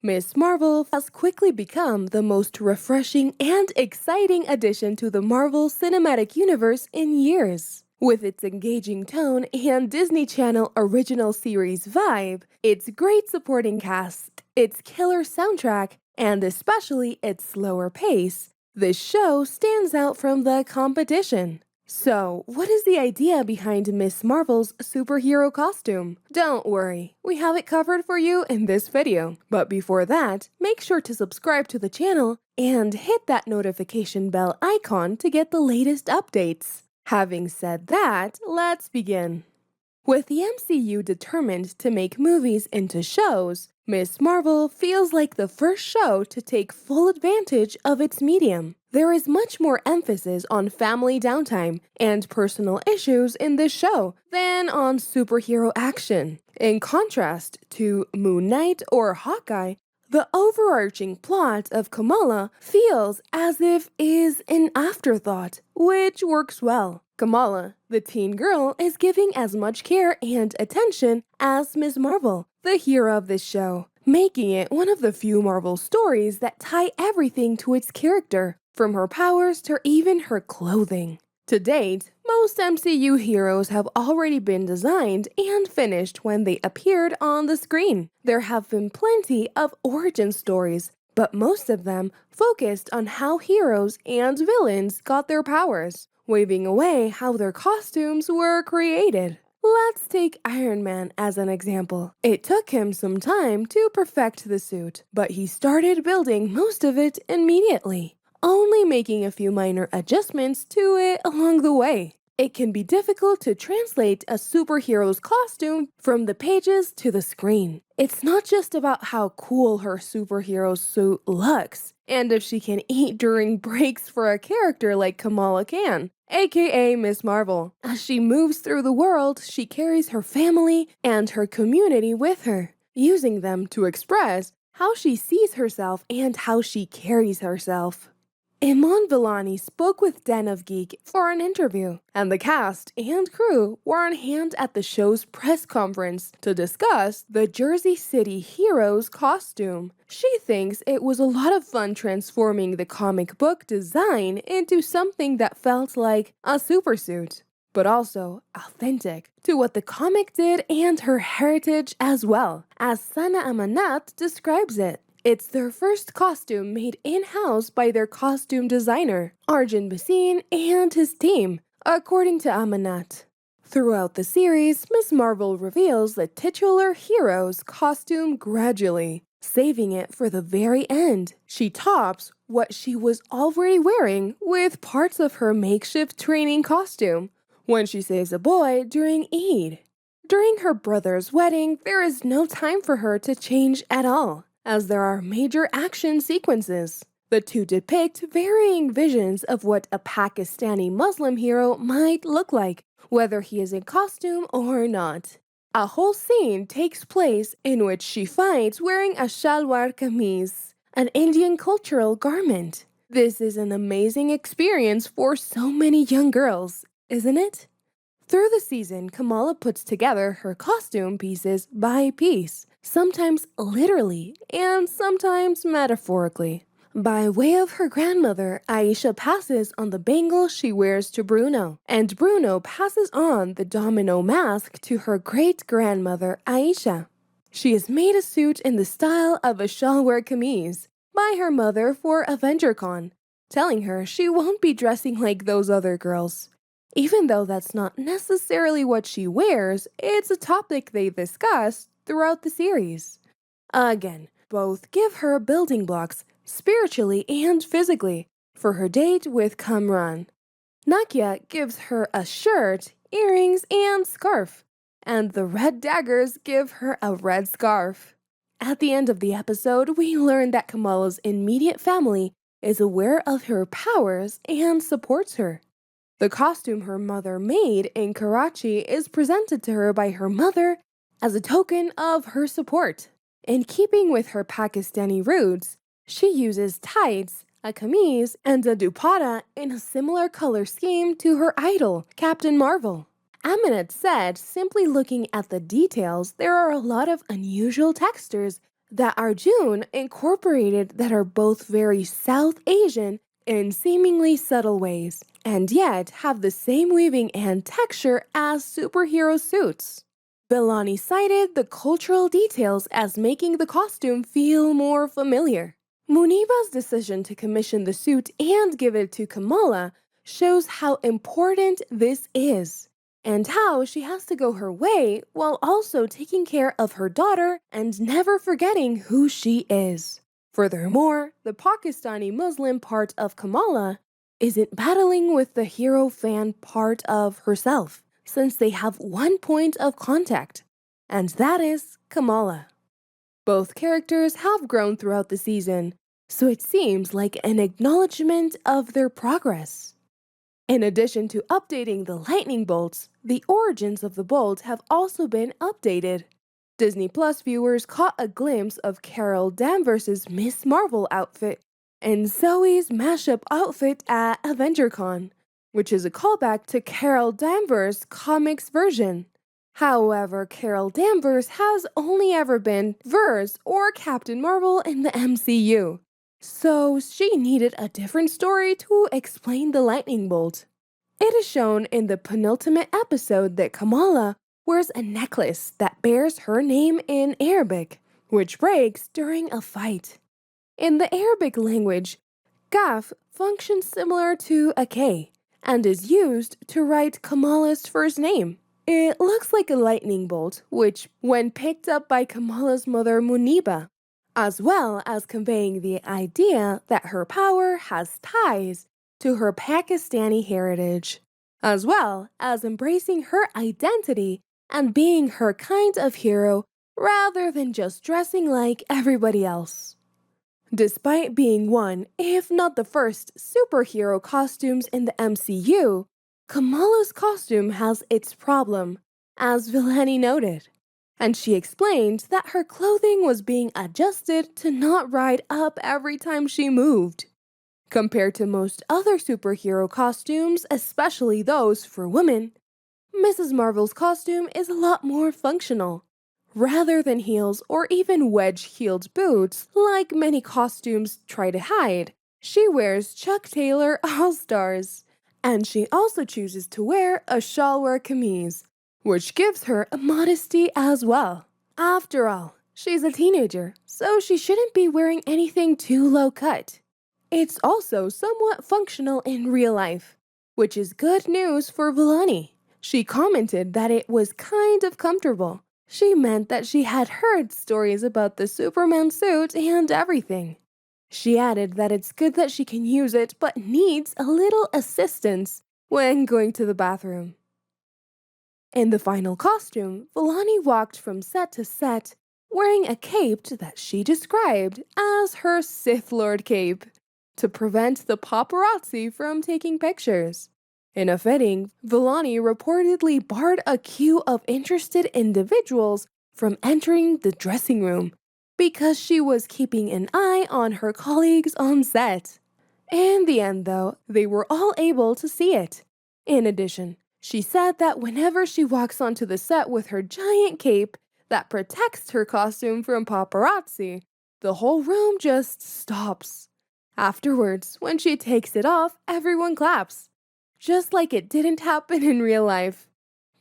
Miss Marvel has quickly become the most refreshing and exciting addition to the Marvel Cinematic Universe in years. With its engaging tone and Disney Channel original series vibe, its great supporting cast, its killer soundtrack, and especially its slower pace, this show stands out from the competition. So, what is the idea behind Miss Marvel's superhero costume? Don't worry, we have it covered for you in this video. But before that, make sure to subscribe to the channel and hit that notification bell icon to get the latest updates. Having said that, let's begin. With the MCU determined to make movies into shows, Miss Marvel feels like the first show to take full advantage of its medium. There is much more emphasis on family downtime and personal issues in this show than on superhero action. In contrast to Moon Knight or Hawkeye, the overarching plot of Kamala feels as if is an afterthought, which works well. Kamala, the teen girl, is giving as much care and attention as Ms. Marvel, the hero of this show, making it one of the few Marvel stories that tie everything to its character, from her powers to even her clothing. To date, most MCU heroes have already been designed and finished when they appeared on the screen. There have been plenty of origin stories, but most of them focused on how heroes and villains got their powers, waving away how their costumes were created. Let's take Iron Man as an example. It took him some time to perfect the suit, but he started building most of it immediately, only making a few minor adjustments to it along the way. It can be difficult to translate a superhero's costume from the pages to the screen. It's not just about how cool her superhero suit looks, and if she can eat during breaks for a character like Kamala can, aka Miss Marvel. As she moves through the world, she carries her family and her community with her, using them to express how she sees herself and how she carries herself. Iman Vellani spoke with Den of Geek for an interview, and the cast and crew were on hand at the show's press conference to discuss the Jersey City hero's costume. She thinks it was a lot of fun transforming the comic book design into something that felt like a supersuit, but also authentic to what the comic did and her heritage as well, as Sana Amanat describes it. It's their first costume made in-house by their costume designer, Arjun Basine, and his team, according to Amanat. Throughout the series, Ms. Marvel reveals the titular hero's costume gradually, saving it for the very end. She tops what she was already wearing with parts of her makeshift training costume when she saves a boy during Eid. During her brother's wedding, there is no time for her to change at all, as there are major action sequences. The two depict varying visions of what a Pakistani Muslim hero might look like, whether he is in costume or not. A whole scene takes place in which she fights wearing a shalwar kameez, an Indian cultural garment. This is an amazing experience for so many young girls, isn't it? Through the season, Kamala puts together her costume pieces by piece, sometimes literally and sometimes metaphorically. By way of her grandmother, Aisha passes on the bangle she wears to Bruno, and Bruno passes on the domino mask to her great-grandmother, Aisha. She has made a suit in the style of a shalwar kameez by her mother for AvengerCon, telling her she won't be dressing like those other girls. Even though that's not necessarily what she wears, it's a topic they discuss throughout the series. Again, both give her building blocks, spiritually and physically, for her date with Kamran. Nakia gives her a shirt, earrings, and scarf, and the red daggers give her a red scarf. At the end of the episode, we learn that Kamala's immediate family is aware of her powers and supports her. The costume her mother made in Karachi is presented to her by her mother as a token of her support. In keeping with her Pakistani roots, she uses tights, a kameez, and a dupatta in a similar color scheme to her idol, Captain Marvel. Aminat said, simply looking at the details, there are a lot of unusual textures that Arjun incorporated that are both very South Asian in seemingly subtle ways, and yet have the same weaving and texture as superhero suits. Villani cited the cultural details as making the costume feel more familiar. Muniba's decision to commission the suit and give it to Kamala shows how important this is, and how she has to go her way while also taking care of her daughter and never forgetting who she is. Furthermore, the Pakistani Muslim part of Kamala isn't battling with the hero fan part of herself, since they have one point of contact, and that is Kamala. Both characters have grown throughout the season, so it seems like an acknowledgement of their progress. In addition to updating the lightning bolts, the origins of the bolt have also been updated. Disney Plus viewers caught a glimpse of Carol Danvers' Miss Marvel outfit and Zoe's mashup outfit at AvengerCon, which is a callback to Carol Danvers' comics version. However, Carol Danvers has only ever been Verse or Captain Marvel in the MCU, so she needed a different story to explain the lightning bolt. It is shown in the penultimate episode that Kamala wears a necklace that bears her name in Arabic, which breaks during a fight. In the Arabic language, Kaf functions similar to a K and is used to write Kamala's first name. It looks like a lightning bolt, which, when picked up by Kamala's mother Muniba, as well as conveying the idea that her power has ties to her Pakistani heritage, as well as embracing her identity and being her kind of hero rather than just dressing like everybody else. Despite being one, if not the first, superhero costumes in the MCU, Kamala's costume has its problem, as Villani noted, and she explained that her clothing was being adjusted to not ride up every time she moved. Compared to most other superhero costumes, especially those for women, Mrs. Marvel's costume is a lot more functional. Rather than heels or even wedge-heeled boots, like many costumes try to hide, she wears Chuck Taylor All-Stars. And she also chooses to wear a shalwar kameez, which gives her a modesty as well. After all, she's a teenager, so she shouldn't be wearing anything too low-cut. It's also somewhat functional in real life, which is good news for Villani. She commented that it was kind of comfortable. She meant that she had heard stories about the Superman suit and everything. She added that it's good that she can use it but needs a little assistance when going to the bathroom. In the final costume, Villani walked from set to set wearing a cape that she described as her Sith Lord cape to prevent the paparazzi from taking pictures. In a fitting, Villani reportedly barred a queue of interested individuals from entering the dressing room because she was keeping an eye on her colleagues on set. In the end, though, they were all able to see it. In addition, she said that whenever she walks onto the set with her giant cape that protects her costume from paparazzi, the whole room just stops. Afterwards, when she takes it off, everyone claps, just like it didn't happen in real life.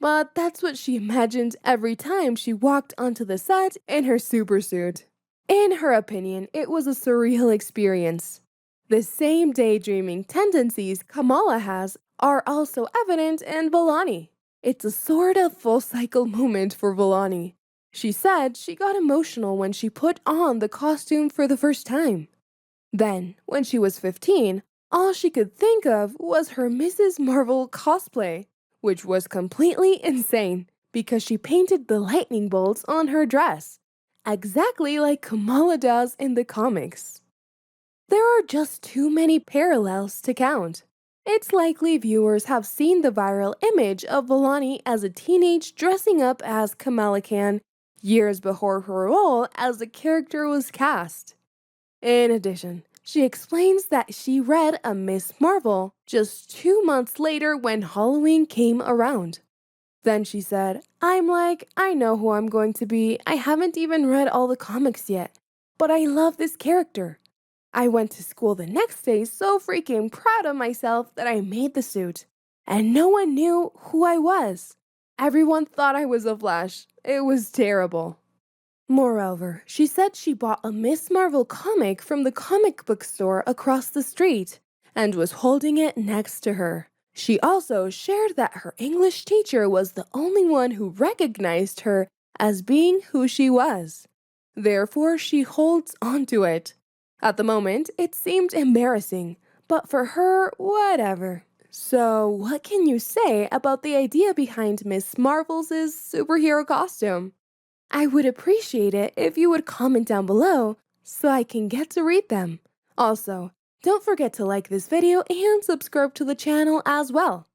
But that's what she imagined every time she walked onto the set in her supersuit. In her opinion, it was a surreal experience. The same daydreaming tendencies Kamala has are also evident in Villani. It's a sort of full cycle moment for Villani. She said she got emotional when she put on the costume for the first time. Then, when she was 15, all she could think of was her Mrs. Marvel cosplay, which was completely insane because she painted the lightning bolts on her dress, exactly like Kamala does in the comics. There are just too many parallels to count. It's likely viewers have seen the viral image of Villani as a teenage dressing up as Kamala Khan years before her role as the character was cast. In addition, she explains that she read a Miss Marvel just 2 months later when Halloween came around. Then she said, I'm like, I know who I'm going to be. I haven't even read all the comics yet, but I love this character. I went to school the next day so freaking proud of myself that I made the suit. And no one knew who I was. Everyone thought I was a Flash. It was terrible. Moreover, she said she bought a Miss Marvel comic from the comic book store across the street and was holding it next to her. She also shared that her English teacher was the only one who recognized her as being who she was. Therefore, she holds onto it. At the moment, it seemed embarrassing, but for her, whatever. So, what can you say about the idea behind Miss Marvel's superhero costume? I would appreciate it if you would comment down below so I can get to read them. Also, don't forget to like this video and subscribe to the channel as well.